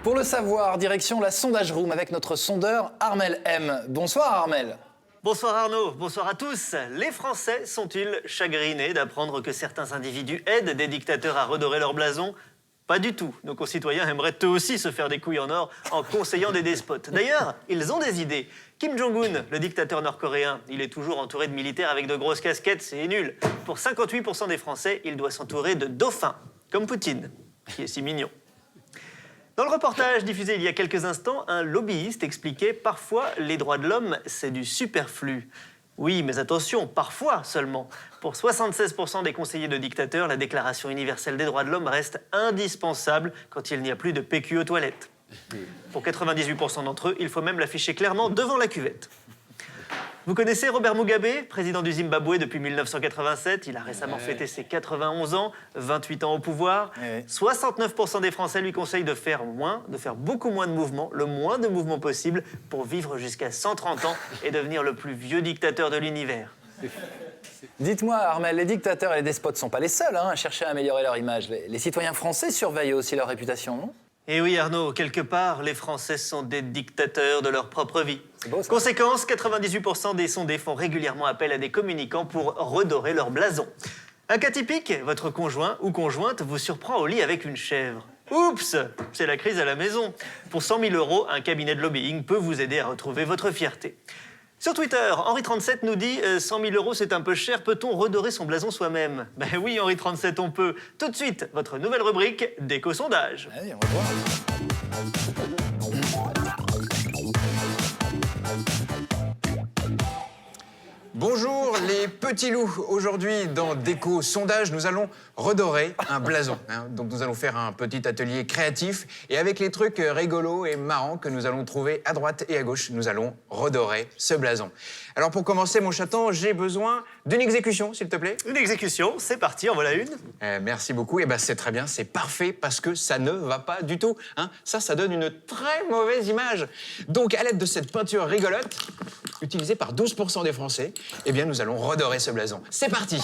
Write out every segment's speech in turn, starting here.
Pour le savoir, direction la sondage room avec notre sondeur Armel M. Bonsoir Armel. Bonsoir Arnaud, bonsoir à tous. Les Français sont-ils chagrinés d'apprendre que certains individus aident des dictateurs à redorer leur blason? Pas du tout. Nos concitoyens aimeraient eux aussi se faire des couilles en or en conseillant des despotes. D'ailleurs, ils ont des idées. Kim Jong-un, le dictateur nord-coréen, il est toujours entouré de militaires avec de grosses casquettes, c'est nul. Pour 58% des Français, il doit s'entourer de dauphins, comme Poutine, qui est si mignon. Dans le reportage diffusé il y a quelques instants, un lobbyiste expliquait parfois les droits de l'homme, c'est du superflu. Oui, mais attention, parfois seulement. Pour 76% des conseillers de dictateurs, la Déclaration universelle des droits de l'homme reste indispensable quand il n'y a plus de PQ aux toilettes. Pour 98% d'entre eux, il faut même l'afficher clairement devant la cuvette. Vous connaissez Robert Mugabe, président du Zimbabwe depuis 1987. Il a récemment fêté ses 91 ans, 28 ans au pouvoir. 69% des Français lui conseillent de faire beaucoup moins de mouvements, le moins de mouvements possible, pour vivre jusqu'à 130 ans et devenir le plus vieux dictateur de l'univers. Dites-moi Armel, les dictateurs et les despotes ne sont pas les seuls à chercher à améliorer leur image. Les citoyens français surveillent aussi leur réputation, non? Et oui Arnaud, quelque part, les Français sont des dictateurs de leur propre vie. C'est beau, ça. Conséquence, 98% des sondés font régulièrement appel à des communicants pour redorer leur blason. Un cas typique, votre conjoint ou conjointe vous surprend au lit avec une chèvre. Oups, c'est la crise à la maison. Pour 100 000 €, un cabinet de lobbying peut vous aider à retrouver votre fierté. Sur Twitter, Henri37 nous dit 100 000 € c'est un peu cher, peut-on redorer son blason soi-même? Ben oui, Henri37, on peut. Tout de suite, votre nouvelle rubrique, déco-sondage. Allez, on va voir. Bonjour les petits loups. Aujourd'hui, dans Déco Sondage, nous allons redorer un blason. Donc nous allons faire un petit atelier créatif. Et avec les trucs rigolos et marrants que nous allons trouver à droite et à gauche, nous allons redorer ce blason. Alors pour commencer, mon chaton, j'ai besoin d'une exécution, s'il te plaît. Une exécution, c'est parti, en voilà une. Merci beaucoup. Et c'est très bien, c'est parfait parce que ça ne va pas du tout. Ça donne une très mauvaise image. Donc à l'aide de cette peinture rigolote, utilisée par 12% des Français, eh bien, nous allons redorer ce blason. C'est parti!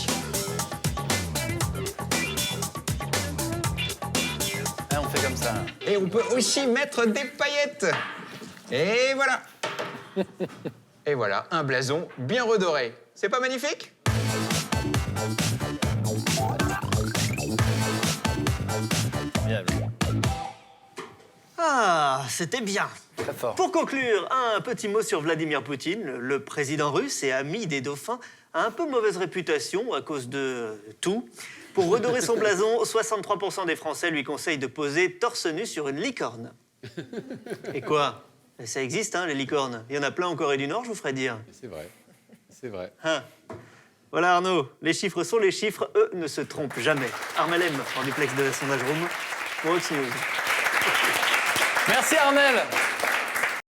Ah, on fait comme ça. Et on peut aussi mettre des paillettes. Et voilà! Et voilà, un blason bien redoré. C'est pas magnifique? Ah, c'était bien. Très fort. Pour conclure, un petit mot sur Vladimir Poutine. Le président russe et ami des dauphins a un peu mauvaise réputation à cause de tout. Pour redorer son blason, 63% des Français lui conseillent de poser torse nu sur une licorne. Et quoi? Ça existe, les licornes. Il y en a plein en Corée du Nord, je vous ferai dire. C'est vrai, c'est vrai. Voilà Arnaud, les chiffres sont les chiffres, eux ne se trompent jamais. Armel M, en duplex de Sondage Room, pour Oxy News. Merci Armel.